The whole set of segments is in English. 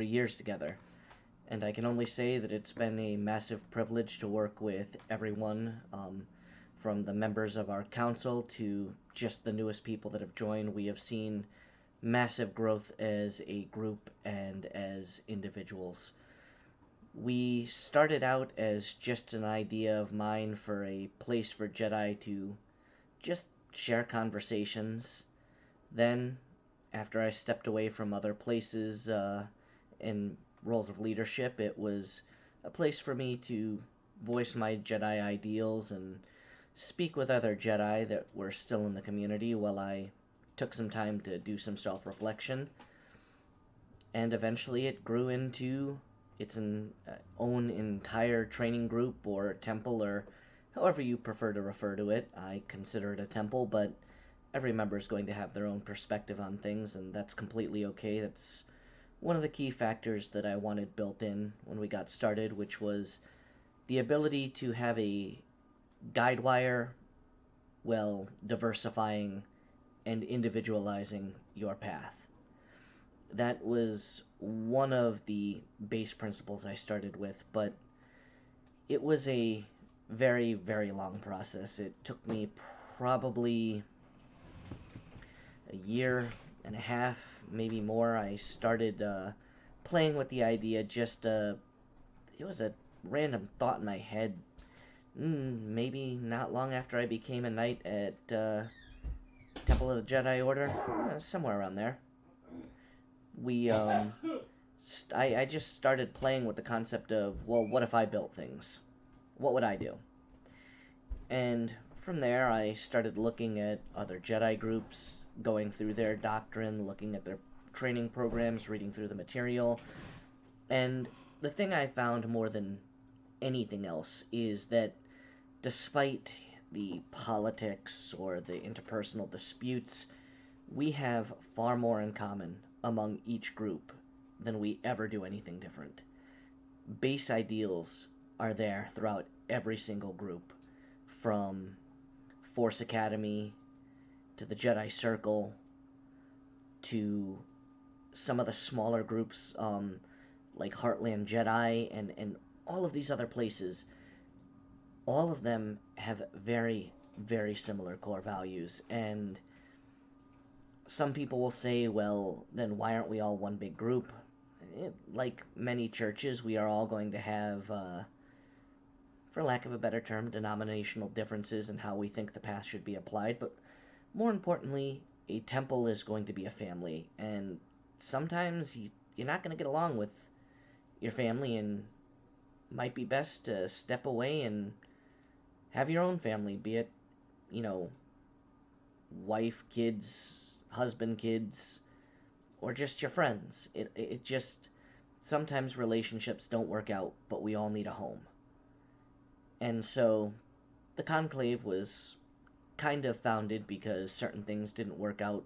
3 years together. And I can only say that it's been a massive privilege to work with everyone, from the members of our council to just the newest people that have joined. We have seen massive growth as a group and as individuals. We started out as just an idea of mine for a place for Jedi to just share conversations. Then, after I stepped away from other places in roles of leadership, it was a place for me to voice my Jedi ideals and speak with other Jedi that were still in the community while I took some time to do some self reflection. And eventually it grew into its own entire training group or temple, or however you prefer to refer to it. I consider it a temple, but every member is going to have their own perspective on things, and that's completely okay. That's one of the key factors that I wanted built in when we got started, which was the ability to have a guide wire while diversifying and individualizing your path. That was one of the base principles I started with, but it was a very, very long process. It took me probably a year and a half, maybe more. I started playing with the idea. It was a random thought in my head. Maybe not long after I became a knight at Temple of the Jedi Order, somewhere around there. We I just started playing with the concept of, well, what if I built things? What would I do? And from there, I started looking at other Jedi groups, going through their doctrine, looking at their training programs, reading through the material. And the thing I found more than anything else is that despite the politics or the interpersonal disputes, we have far more in common among each group than we ever do anything different. Base ideals are there throughout every single group, from Force Academy to the Jedi Circle to some of the smaller groups, like Heartland Jedi and all of these other places. All of them have very, very similar core values, and some people will say, well, then why aren't we all one big group? Like many churches, we are all going to have, for lack of a better term, denominational differences in how we think the path should be applied, but more importantly, a temple is going to be a family, and sometimes you're not going to get along with your family, and it might be best to step away and have your own family, be it, you know, wife, kids, husband, kids, or just your friends. It just, sometimes relationships don't work out, but we all need a home. And so the conclave was kind of founded because certain things didn't work out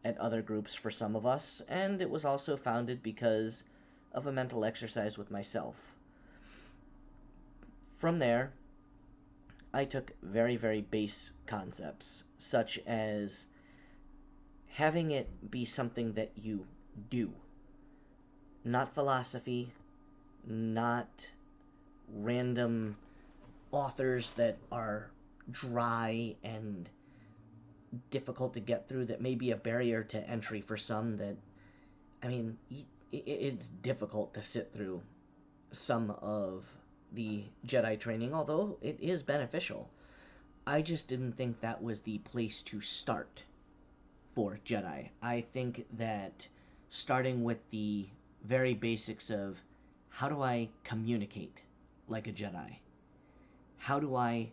at other groups for some of us, and it was also founded because of a mental exercise with myself. From there, I took very, very base concepts, such as having it be something that you do. Not philosophy, not random authors that are dry and difficult to get through, that may be a barrier to entry for some. That, I mean, it's difficult to sit through some of the Jedi training, although it is beneficial. I just didn't think that was the place to start for Jedi. I think that starting with the very basics of, how do I communicate like a Jedi? How do I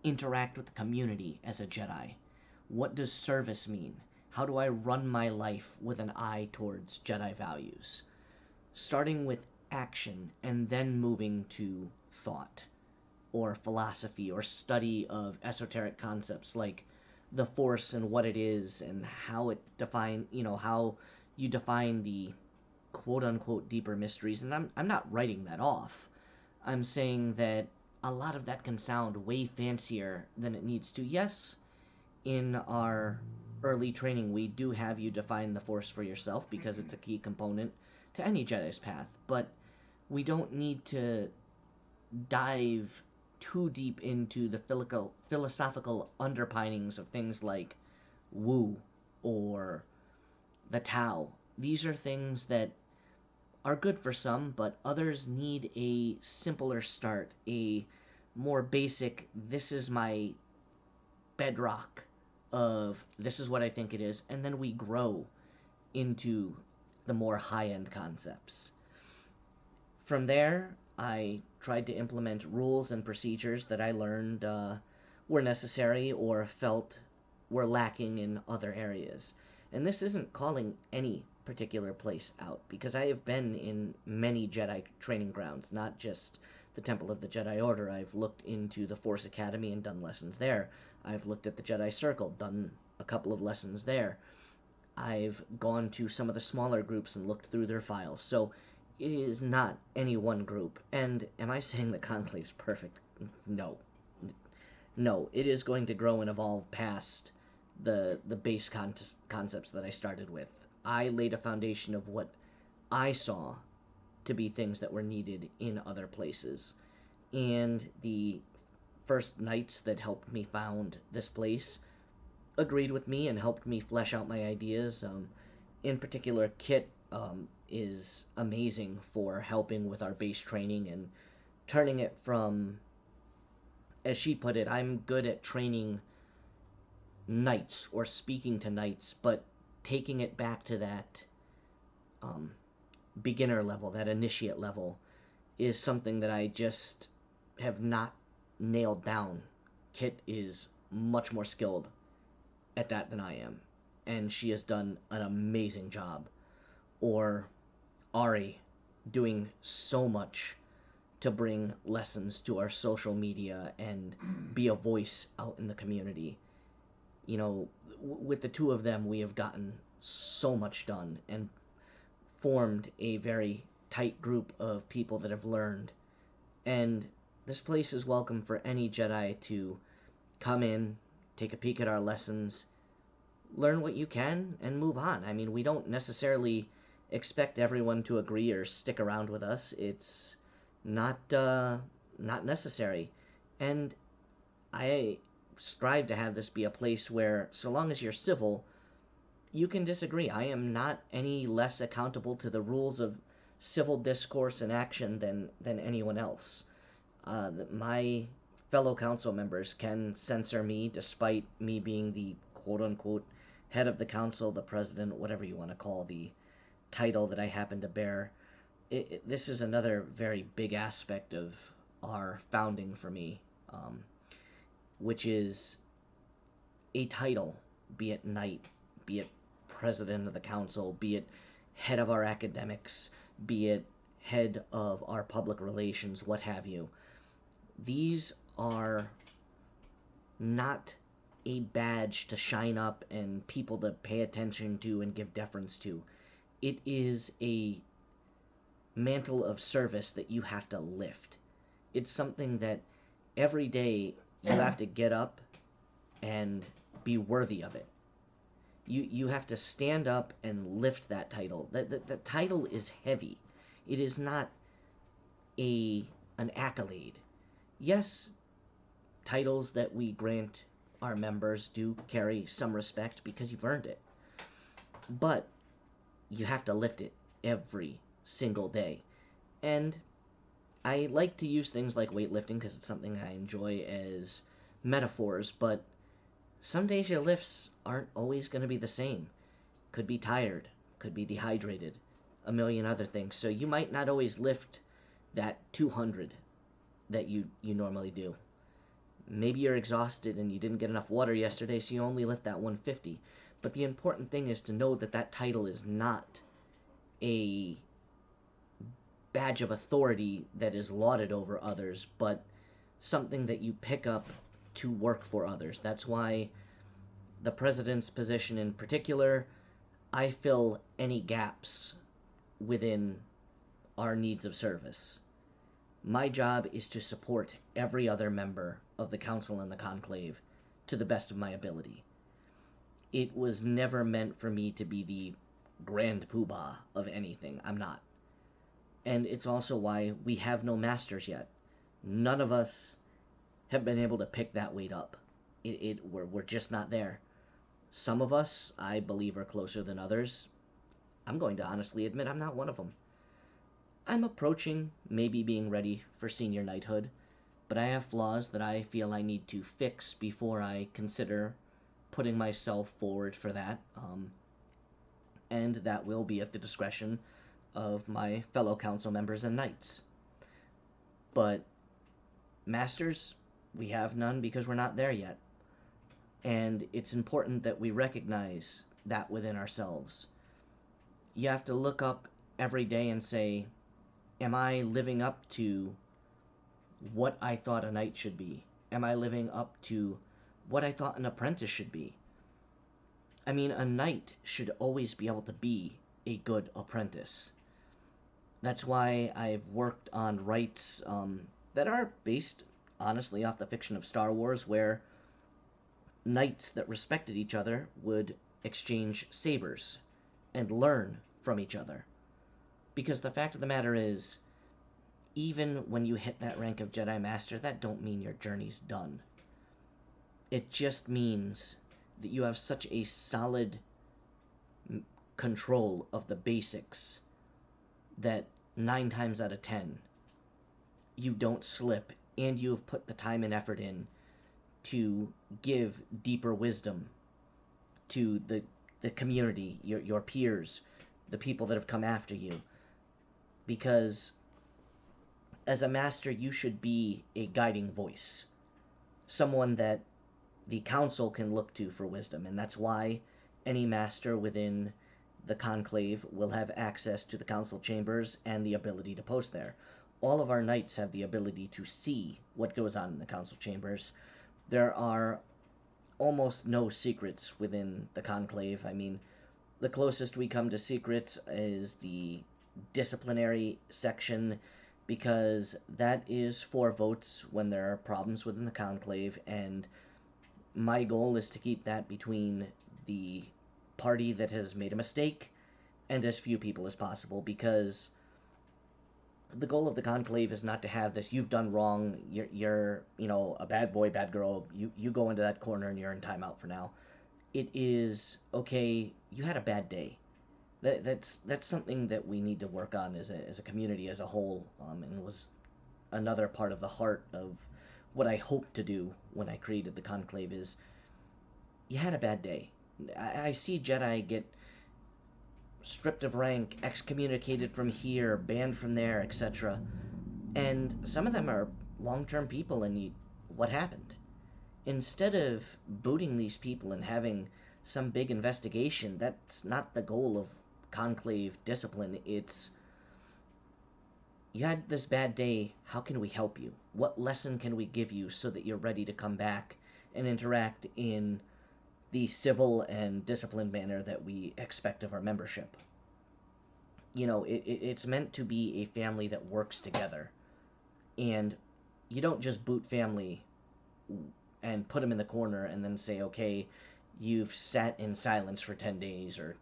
interact with the community as a Jedi? What does service mean? How do I run my life with an eye towards Jedi values? Starting with action and then moving to thought or philosophy or study of esoteric concepts like the Force and what it is and how it define, how you define the quote unquote deeper mysteries. And I'm not writing that off. I'm saying that a lot of that can sound way fancier than it needs to. Yes, in our early training, we do have you define the Force for yourself because it's a key component to any Jedi's path, but we don't need to dive too deep into the philosophical underpinnings of things like Wu or the Tao. These are things that are good for some, but others need a simpler start, a more basic, this is my bedrock of this is what I think it is, and then we grow into the more high end concepts. From there, I tried to implement rules and procedures that I learned were necessary or felt were lacking in other areas. And this isn't calling any particular place out, because I have been in many Jedi training grounds, not just the Temple of the Jedi Order. I've looked into the Force Academy and done lessons there. I've looked at the Jedi Circle, done a couple of lessons there. I've gone to some of the smaller groups and looked through their files. So it is not any one group. And am I saying the Conclave's perfect? No. No, it is going to grow and evolve past the base concepts that I started with. I laid a foundation of what I saw to be things that were needed in other places. And the first knights that helped me found this place agreed with me and helped me flesh out my ideas. In particular, Kit is amazing for helping with our base training and turning it from, as she put it, I'm good at training knights or speaking to knights, but taking it back to that beginner level, that initiate level, is something that I just have not nailed down. Kit is much more skilled at that than I am, and she has done an amazing job. Or Ari doing so much to bring lessons to our social media and be a voice out in the community. You know, with the two of them, we have gotten so much done and formed a very tight group of people that have learned. And this place is welcome for any Jedi to come in, take a peek at our lessons, learn what you can, and move on. I mean, we don't necessarily expect everyone to agree or stick around with us. It's not necessary. And I strive to have this be a place where, so long as you're civil, you can disagree. I am not any less accountable to the rules of civil discourse and action than anyone else. My fellow council members can censor me despite me being the quote-unquote head of the council, the president, whatever you want to call the title that I happen to bear. This is another very big aspect of our founding for me, which is a title, be it knight, be it president of the council, be it head of our academics, be it head of our public relations, what have you. These are not a badge to shine up and people to pay attention to and give deference to. It is a mantle of service that you have to lift. It's something that every day you have to get up and be worthy of it. You have to stand up and lift that title. The title is heavy. It is not an accolade. Yes, titles that we grant our members do carry some respect because you've earned it. But you have to lift it every single day. And I like to use things like weightlifting because it's something I enjoy as metaphors, but some days your lifts aren't always going to be the same. Could be tired, could be dehydrated, a million other things. So you might not always lift that 200 that you normally do. Maybe you're exhausted and you didn't get enough water yesterday, so you only lift that 150. But the important thing is to know that that title is not a badge of authority that is lauded over others, but something that you pick up to work for others. That's why the president's position in particular, I fill any gaps within our needs of service. My job is to support every other member of the council and the conclave to the best of my ability. It was never meant for me to be the grand poobah of anything. I'm not. And it's also why we have no masters yet. None of us have been able to pick that weight up. We're just not there. Some of us, I believe, are closer than others. I'm going to honestly admit I'm not one of them. I'm approaching maybe being ready for senior knighthood, but I have flaws that I feel I need to fix before I consider putting myself forward for that. And that will be at the discretion of my fellow council members and knights. But masters, we have none because we're not there yet. And it's important that we recognize that within ourselves. You have to look up every day and say, am I living up to what I thought a knight should be? Am I living up to what I thought an apprentice should be? I mean, a knight should always be able to be a good apprentice. That's why I've worked on rights that are based, honestly, off the fiction of Star Wars, where knights that respected each other would exchange sabers and learn from each other. Because the fact of the matter is, even when you hit that rank of Jedi Master, that don't mean your journey's done. It just means that you have such a solid control of the basics that 9 times out of 10 you don't slip, and you have put the time and effort in to give deeper wisdom to the community, your peers, the people that have come after you. Because as a master, you should be a guiding voice, someone that the council can look to for wisdom, and that's why any master within the conclave will have access to the council chambers and the ability to post there. All of our knights have the ability to see what goes on in the council chambers. There are almost no secrets within the conclave. I mean, the closest we come to secrets is the disciplinary section, because that is for votes when there are problems within the conclave, and my goal is to keep that between the party that has made a mistake and as few people as possible, because the goal of the conclave is not to have this, you've done wrong, you're a bad boy, bad girl, you go into that corner and you're in timeout for now. It is, okay, you had a bad day. That's something that we need to work on as a community as a whole, and was another part of the heart of what I hoped to do when I created the conclave. Is you had a bad day. I see Jedi get stripped of rank, excommunicated from here, banned from there, etc. And some of them are long-term people, and what happened? Instead of booting these people and having some big investigation, that's not the goal of conclave discipline. It's, you had this bad day, how can we help you? What lesson can we give you so that you're ready to come back and interact in the civil and disciplined manner that we expect of our membership? It's meant to be a family that works together. And you don't just boot family and put them in the corner and then say, okay, you've sat in silence for 10 days or,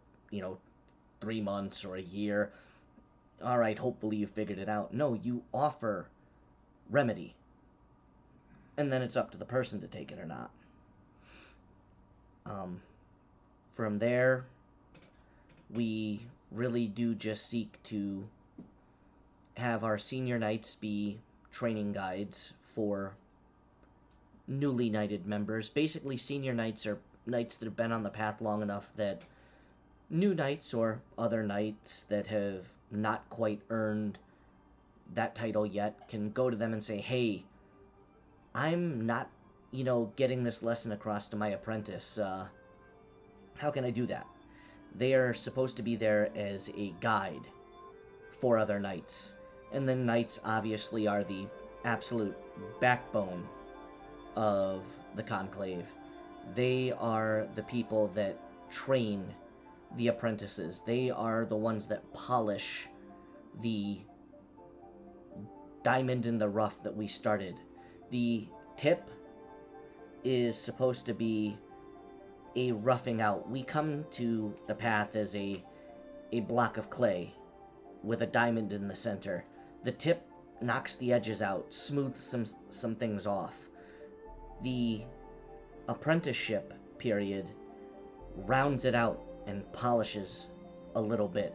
3 months or a year. All right, hopefully you figured it out. No, you offer remedy. And then it's up to the person to take it or not. From there, we really do just seek to have our senior knights be training guides for newly knighted members. Basically, senior knights are knights that have been on the path long enough that new knights or other knights that have not quite earned that title yet can go to them and say, hey, I'm not, getting this lesson across to my apprentice. How can I do that? They are supposed to be there as a guide for other knights. And then knights obviously are the absolute backbone of the conclave. They are the people that train the apprentices. They are the ones that polish the diamond in the rough that we started. The tip is supposed to be a roughing out. We come to the path as a block of clay, with a diamond in the center. The tip knocks the edges out, smooths some things off. The apprenticeship period rounds it out and polishes a little bit.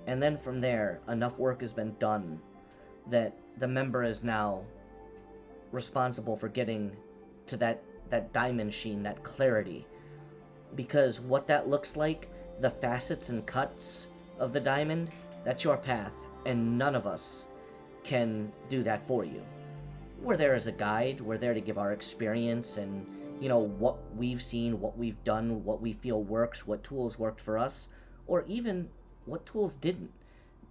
And then from there, enough work has been done that the member is now responsible for getting to that diamond sheen, that clarity. Because what that looks like, the facets and cuts of the diamond, that's your path, and none of us can do that for you. We're there as a guide, we're there to give our experience and, what we've seen, what we've done, what we feel works, what tools worked for us, or even what tools didn't.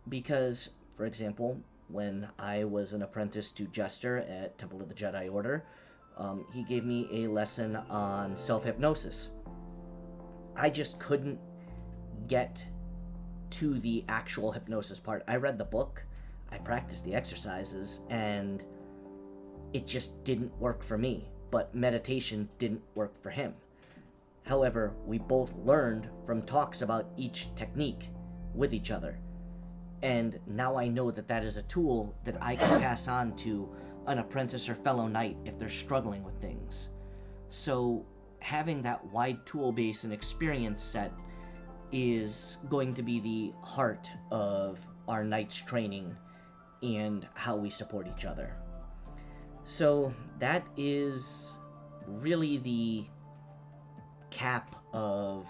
Because, for example, when I was an apprentice to Jester at Temple of the Jedi Order, he gave me a lesson on self-hypnosis. I just couldn't get to the actual hypnosis part. I read the book, I practiced the exercises, and it just didn't work for me. But meditation didn't work for him. However, we both learned from talks about each technique with each other. And now I know that that is a tool that I can pass on to an apprentice or fellow knight if they're struggling with things. So having that wide tool base and experience set is going to be the heart of our knight's training and how we support each other. So that is really the cap of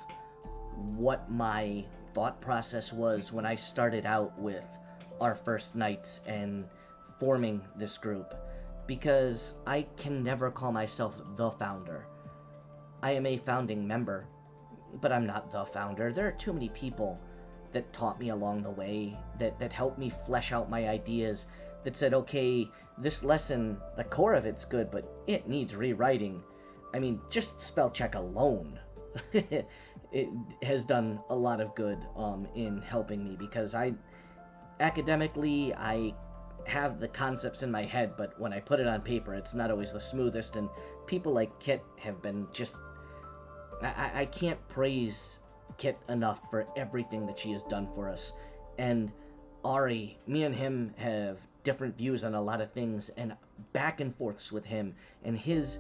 what my thought process was when I started out with our first knights and forming this group, because I can never call myself the founder. I am a founding member, but I'm not the founder. There are too many people that taught me along the way, that helped me flesh out my ideas, that said, okay, this lesson, the core of it's good, but it needs rewriting. I mean, just spell check alone it has done a lot of good in helping me, because academically I have the concepts in my head, but when I put it on paper, it's not always the smoothest, and people like Kit have been just... I can't praise Kit enough for everything that she has done for us. And Ari, me and him have different views on a lot of things, and back and forths with him, and his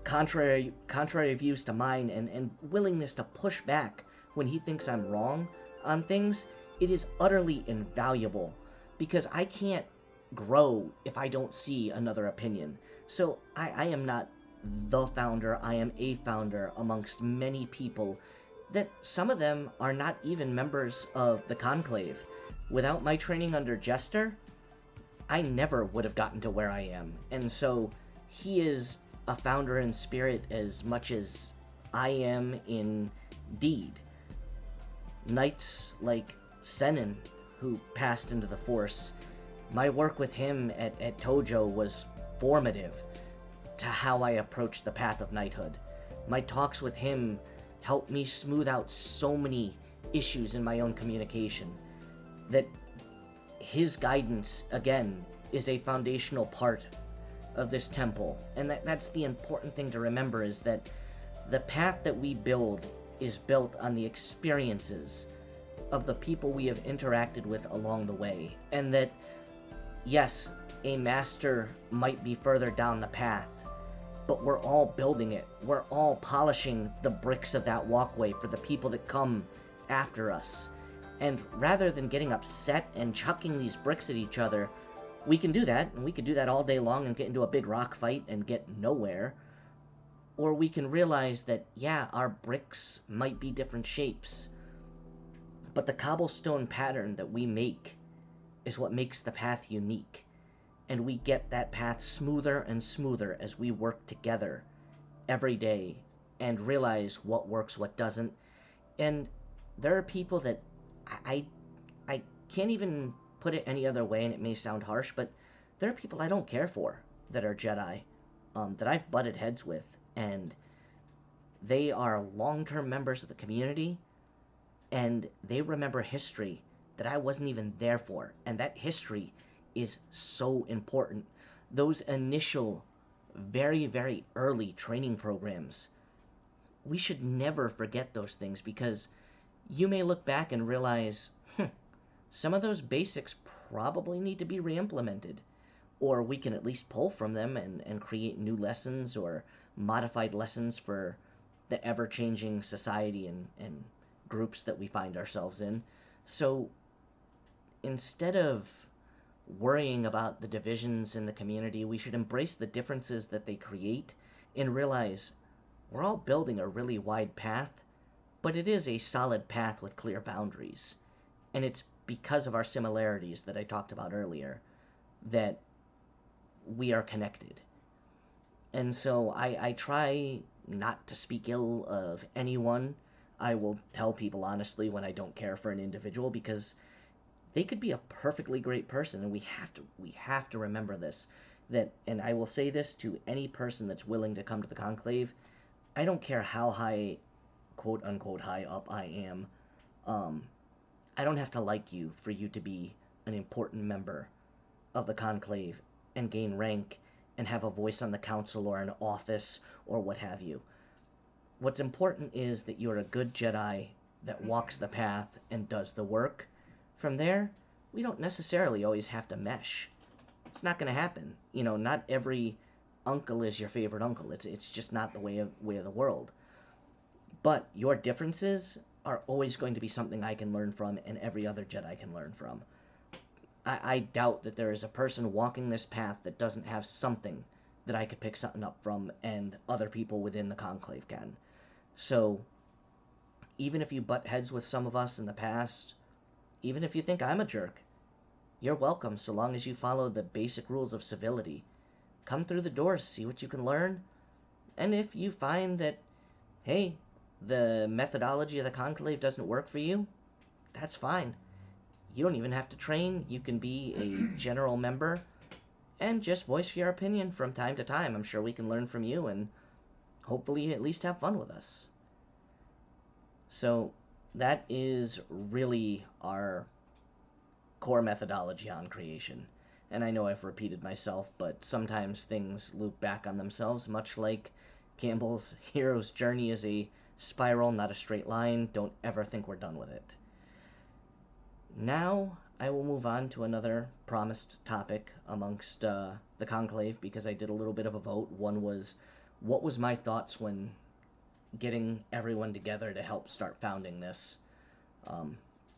contrary views to mine, and willingness to push back when he thinks I'm wrong on things. It is utterly invaluable, because I can't grow if I don't see another opinion. So I am not the founder, I am a founder amongst many people that some of them are not even members of the Conclave. Without my training under Jester, I never would have gotten to where I am. And so he is a founder in spirit as much as I am in deed. Knights like Senin, who passed into the Force, my work with him at Tojo was formative to how I approached the path of knighthood. My talks with him helped me smooth out so many issues in my own communication, that his guidance, again, is a foundational part of this temple. And that's the important thing to remember, is that the path that we build is built on the experiences of the people we have interacted with along the way. And that, yes, a master might be further down the path, but we're all building it. We're all polishing the bricks of that walkway for the people that come after us. And rather than getting upset and chucking these bricks at each other, we can do that, and we could do that all day long and get into a big rock fight and get nowhere. Or we can realize that, yeah, our bricks might be different shapes, but the cobblestone pattern that we make is what makes the path unique. And we get that path smoother and smoother as we work together every day and realize what works, what doesn't. And there are people that I can't even put it any other way, and it may sound harsh, but there are people I don't care for that are Jedi, that I've butted heads with, and they are long-term members of the community, and they remember history that I wasn't even there for, and that history is so important. Those initial, very, very early training programs, we should never forget those things, because you may look back and realize, some of those basics probably need to be re-implemented, or we can at least pull from them and create new lessons or modified lessons for the ever-changing society and groups that we find ourselves in. So instead of worrying about the divisions in the community, we should embrace the differences that they create and realize we're all building a really wide path, but it is a solid path with clear boundaries. And it's because of our similarities that I talked about earlier that we are connected. And so I try not to speak ill of anyone. I will tell people honestly when I don't care for an individual, because they could be a perfectly great person, and we have to remember this, that, and I will say this to any person that's willing to come to the conclave. I don't care how high, quote unquote, high up I am. um, I don't have to like you for you to be an important member of the conclave and gain rank and have a voice on the council or an office or what have you. What's important is that you're a good Jedi that walks the path and does the work. From there, we don't necessarily always have to mesh. It's not going to happen. Not every uncle is your favorite uncle. It's just not the way of the world. But your differences are always going to be something I can learn from, and every other Jedi can learn from. I doubt that there is a person walking this path that doesn't have something that I could pick something up from, and other people within the Conclave can. So, even if you butt heads with some of us in the past, even if you think I'm a jerk, you're welcome so long as you follow the basic rules of civility. Come through the doors, see what you can learn, and if you find that, hey, the methodology of the Conclave doesn't work for you, that's fine. You don't even have to train. You can be a general member and just voice your opinion from time to time. I'm sure we can learn from you and hopefully at least have fun with us. So that is really our core methodology on creation. And I know I've repeated myself, but sometimes things loop back on themselves, much like Campbell's hero's journey is a spiral, not a straight line. Don't ever think we're done with it. Now I will move on to another promised topic amongst the conclave, because I did a little bit of a vote. One was, what was my thoughts when getting everyone together to help start founding this?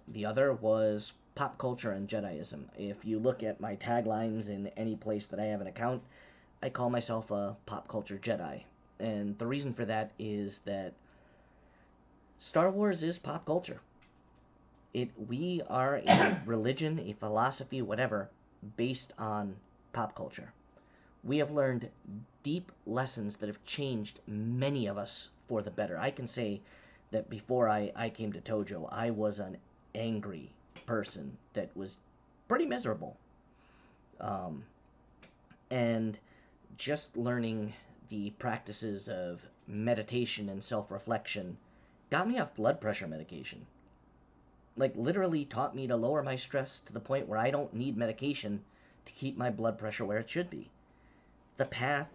The other was pop culture and Jediism. If you look at my taglines in any place that I have an account, I call myself a pop culture Jedi. And the reason for that is that Star Wars is pop culture. We are a religion, a philosophy, whatever, based on pop culture. We have learned deep lessons that have changed many of us for the better. I can say that before I came to Tojo, I was an angry person that was pretty miserable. Um, and just learning the practices of meditation and self reflection got me off blood pressure medication. Like, literally taught me to lower my stress to the point where I don't need medication to keep my blood pressure where it should be. The path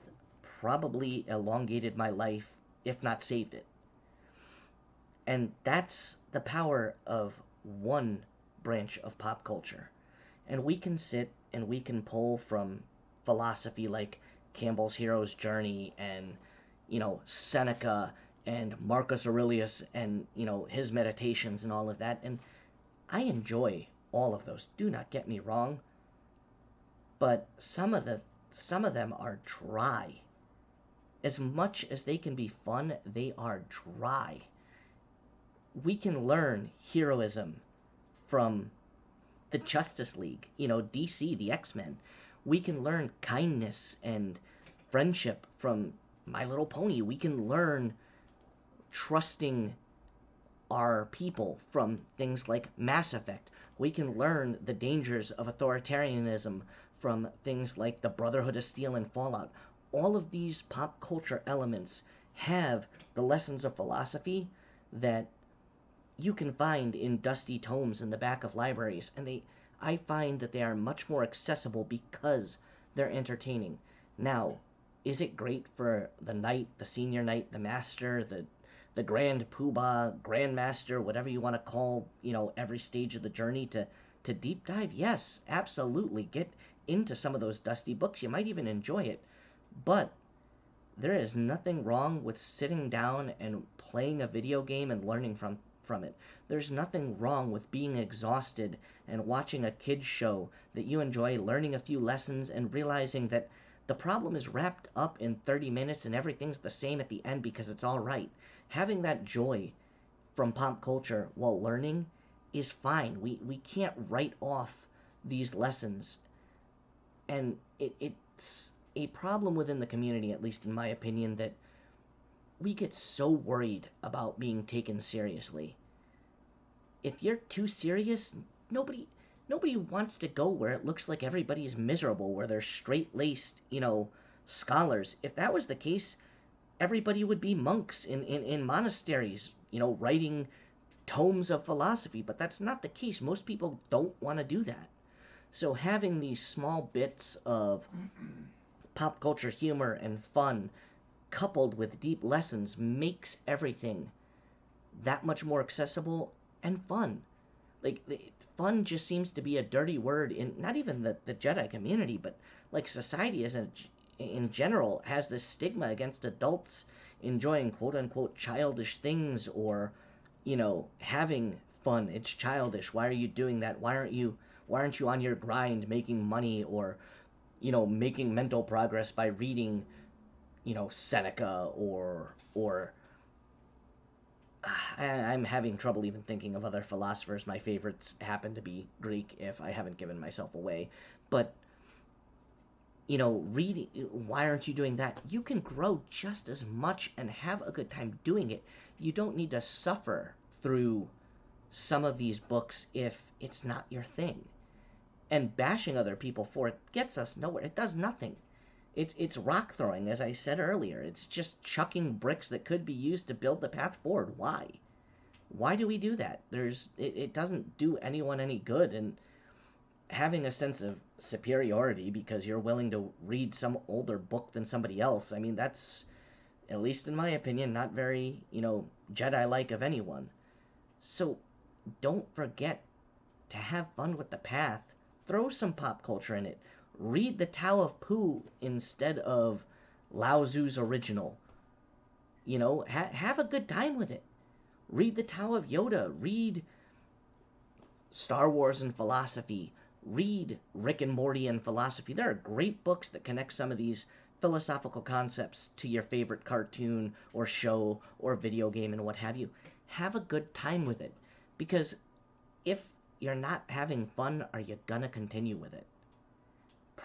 probably elongated my life, if not saved it. And that's the power of one branch of pop culture. And we can sit and we can pull from philosophy like Campbell's hero's journey and, Seneca and Marcus Aurelius and, his meditations and all of that. And I enjoy all of those. Do not get me wrong. But some of them are dry. As much as they can be fun, they are dry. We can learn heroism from the Justice League, DC, the X-Men. We can learn kindness and friendship from My Little Pony. We can learn trusting our people from things like Mass Effect. We can learn the dangers of authoritarianism from things like the Brotherhood of Steel and Fallout. All of these pop culture elements have the lessons of philosophy that you can find in dusty tomes in the back of libraries, and I find that they are much more accessible because they're entertaining. Now, is it great for the knight, the senior knight, the master, the grand poobah, grandmaster, whatever you want to call, every stage of the journey, to to deep dive, yes, absolutely. Get into some of those dusty books. You might even enjoy it. But there is nothing wrong with sitting down and playing a video game and learning from it. There's nothing wrong with being exhausted and watching a kids show that you enjoy, learning a few lessons and realizing that the problem is wrapped up in 30 minutes and everything's the same at the end because it's all right. Having that joy from pop culture while learning is fine. We can't write off these lessons, and it's a problem within the community, at least in my opinion, that we get so worried about being taken seriously. If you're too serious, nobody nobody wants to go where it looks like everybody's miserable, where they're straight-laced, scholars. If that was the case, everybody would be monks in monasteries, writing tomes of philosophy, but that's not the case. Most people don't want to do that. So having these small bits of pop culture humor and fun coupled with deep lessons makes everything that much more accessible and fun. Like, fun just seems to be a dirty word in not even the Jedi community, but like society as in general has this stigma against adults enjoying quote unquote childish things, or having fun. It's childish. Why are you doing that? Why aren't you on your grind making money, or making mental progress by reading Seneca, or I'm having trouble even thinking of other philosophers. My favorites happen to be Greek, if I haven't given myself away. But reading, why aren't you doing that? You can grow just as much and have a good time doing it. You don't need to suffer through some of these books if it's not your thing. And bashing other people for it gets us nowhere. It does nothing. It's rock throwing, as I said earlier. It's just chucking bricks that could be used to build the path forward. Why? Why do we do that? It doesn't do anyone any good. And having a sense of superiority because you're willing to read some older book than somebody else, I mean, that's, at least in my opinion, not very, Jedi-like of anyone. So don't forget to have fun with the path. Throw some pop culture in it. Read the Tao of Pooh instead of Lao Tzu's original. Have a good time with it. Read the Tao of Yoda. Read Star Wars and philosophy. Read Rick and Morty and philosophy. There are great books that connect some of these philosophical concepts to your favorite cartoon or show or video game and what have you. Have a good time with it. Because if you're not having fun, are you gonna continue with it?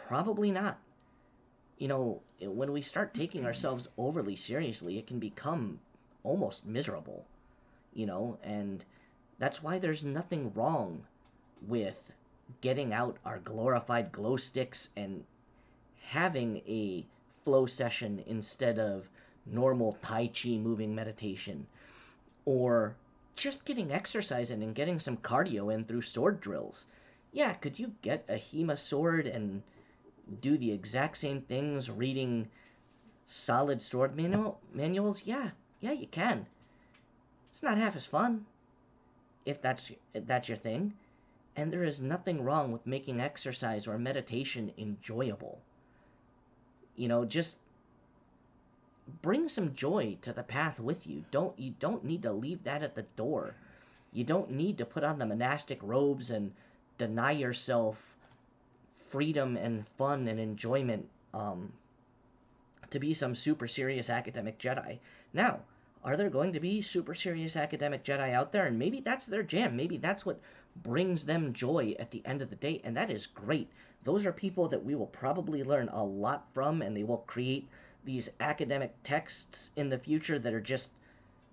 Probably not. When we start taking ourselves overly seriously, it can become almost miserable, and that's why there's nothing wrong with getting out our glorified glow sticks and having a flow session instead of normal Tai Chi moving meditation, or just getting exercise in and getting some cardio in through sword drills. Yeah, could you get a Hema sword and do the exact same things reading solid sword manuals? Yeah, you can. It's not half as fun if that's your thing. And there is nothing wrong with making exercise or meditation enjoyable. Just bring some joy to the path with you. You don't need to leave that at the door. You don't need to put on the monastic robes and deny yourself freedom and fun and enjoyment to be some super serious academic Jedi. Now, are there going to be super serious academic Jedi out there? And maybe that's their jam. Maybe that's what brings them joy at the end of the day. And that is great. Those are people that we will probably learn a lot from, and they will create these academic texts in the future that are just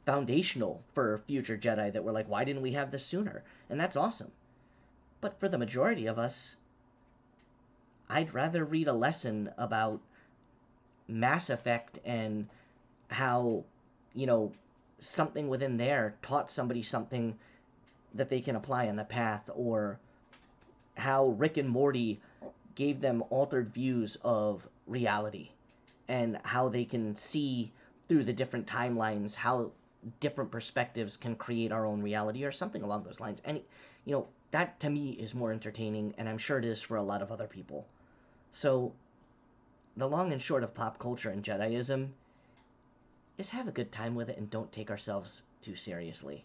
foundational for future Jedi that we're like, why didn't we have this sooner? And that's awesome. But for the majority of us, I'd rather read a lesson about Mass Effect and how, something within there taught somebody something that they can apply on the path, or how Rick and Morty gave them altered views of reality and how they can see through the different timelines, how different perspectives can create our own reality, or something along those lines. And, That to me is more entertaining, and I'm sure it is for a lot of other people. So, the long and short of pop culture and Jediism is have a good time with it and don't take ourselves too seriously.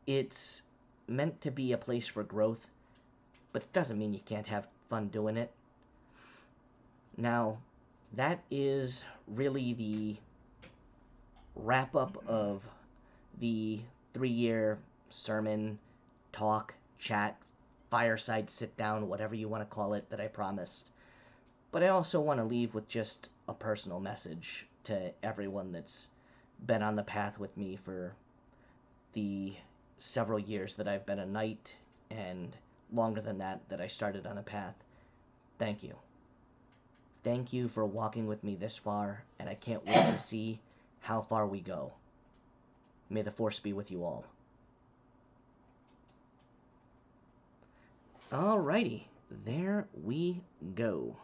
It's meant to be a place for growth, but it doesn't mean you can't have fun doing it. Now, that is really the wrap up of the 3 year sermon, talk, chat, fireside sit down, whatever you want to call it, that I promised. But I also want to leave with just a personal message to everyone that's been on the path with me for the several years that I've been a knight, and longer than that, that I started on the path. Thank you. Thank you for walking with me this far, and I can't wait to see how far we go. May the Force be with you all. Alrighty, there we go.